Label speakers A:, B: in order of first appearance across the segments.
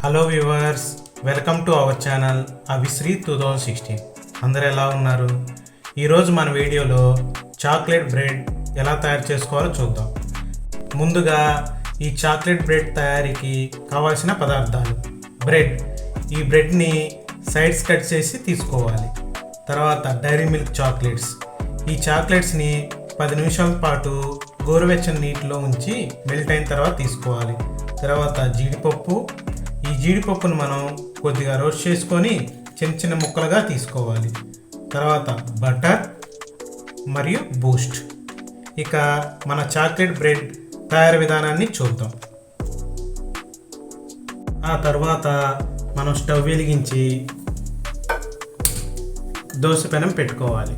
A: Hello viewers, welcome to our channel Avishri 2016. అందరు ఎలా ఉన్నారు? ఈరోజు మన వీడియోలో చాక్లెట్ బ్రెడ్ ఎలా తయారు చేసుకోవాలో చూద్దాం. ముందుగా ఈ చాక్లెట్ బ్రెడ్ తయారీకి కావాల్సిన పదార్థాలు: బ్రెడ్. ఈ బ్రెడ్ని సైడ్స్ కట్ చేసి తీసుకోవాలి. తర్వాత డైరీ మిల్క్ చాక్లెట్స్. ఈ చాక్లెట్స్ని 10 నిమిషాల పాటు గోరువెచ్చని నీటిలో ఉంచి మెల్ట్ అయిన తర్వాత తీసుకోవాలి. తర్వాత జీడిపప్పు. ఈ జీడిపప్పును మనం కొద్దిగా రోస్ట్ చేసుకొని చిన్న చిన్న ముక్కలుగా తీసుకోవాలి. తర్వాత బటర్ మరియు బూస్ట్. ఇక మన చాక్లెట్ బ్రెడ్ తయారు విధానాన్ని చూద్దాం. ఆ తర్వాత మనం స్టవ్ వెలిగించి దోశ పెనం పెట్టుకోవాలి.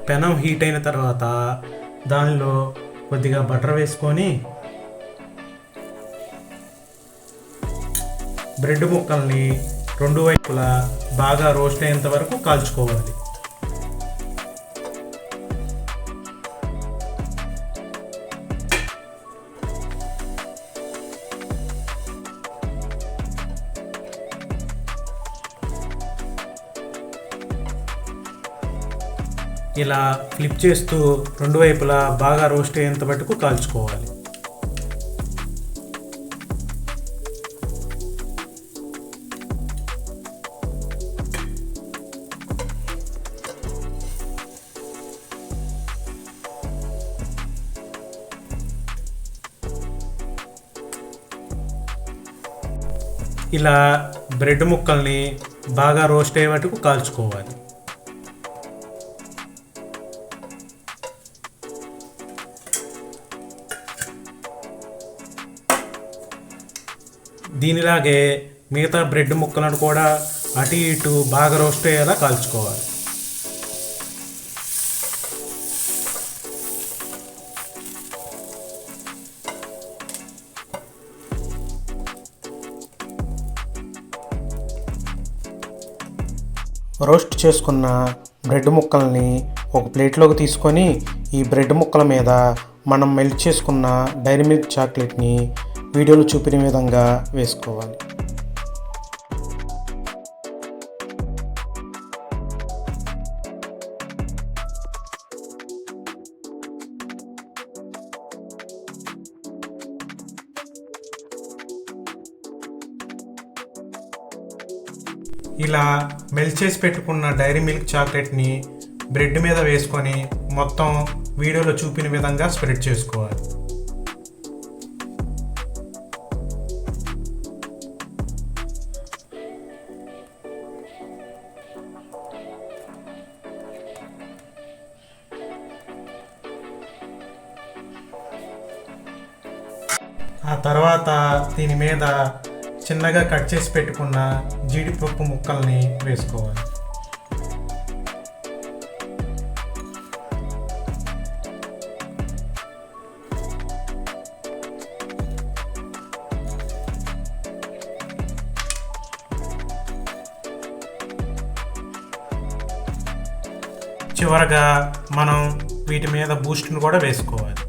A: పెనం హీట్ అయిన తర్వాత దానిలో కొద్దిగా బటర్ వేసుకొని బ్రెడ్ ముక్కల్ని రెండు వైపులా బాగా రోస్ట్ అయ్యేంత వరకు కాల్చుకోవాలి. ఇలా ఫ్లిప్ చేస్తూ రెండు వైపులా బాగా రోస్ట్ అయ్యేంత మటుకు కాల్చుకోవాలి. ఇలా బ్రెడ్ ముక్కల్ని బాగా రోస్ట్ అయ్యే మటుకు కాల్చుకోవాలి. దీనిలాగే మిగతా బ్రెడ్ ముక్కలను కూడా అటు ఇటు బాగా రోస్ట్ అయ్యేలా కాల్చుకోవాలి. రోస్ట్ చేసుకున్న బ్రెడ్ ముక్కల్ని ఒక ప్లేట్లోకి తీసుకొని ఈ బ్రెడ్ ముక్కల మీద మనం మెల్ట్ చేసుకున్న డైరీ మిల్క్ చాక్లెట్ని వీడియోలో చూపిన విధంగా వేసుకోవాలి. ఇలా మెల్ట్ చేసి పెట్టుకున్న డైరీ మిల్క్ చాక్లెట్ని బ్రెడ్ మీద వేసుకొని మొత్తం వీడియోలో చూపిన విధంగా స్ప్రెడ్ చేసుకోవాలి. ఆ తర్వాత దీని మీద చిన్నగా కట్ చేసి పెట్టుకున్న జీడిపప్పు ముక్కల్ని వేసుకోవాలి. చివరగా మనం వీటి మీద బూస్ట్ని కూడా వేసుకోవాలి.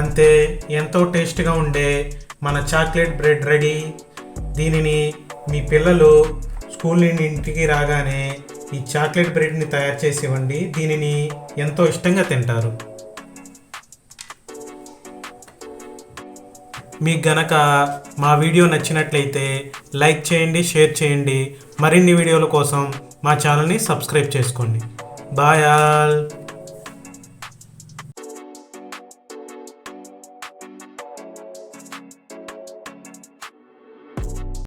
A: అంతే, ఎంతో టేస్ట్గా ఉండే మన చాక్లెట్ బ్రెడ్ రెడీ. దీనిని మీ పిల్లలు స్కూల్ నుండి ఇంటికి రాగానే ఈ చాక్లెట్ బ్రెడ్ని తయారు చేసి ఇవ్వండి. దీనిని ఎంతో ఇష్టంగా తింటారు. మీకు గనక మా వీడియో నచ్చినట్లయితే లైక్ చేయండి, షేర్ చేయండి. మరిన్ని వీడియోల కోసం మా ఛానల్ని సబ్స్క్రైబ్ చేసుకోండి. Bye all.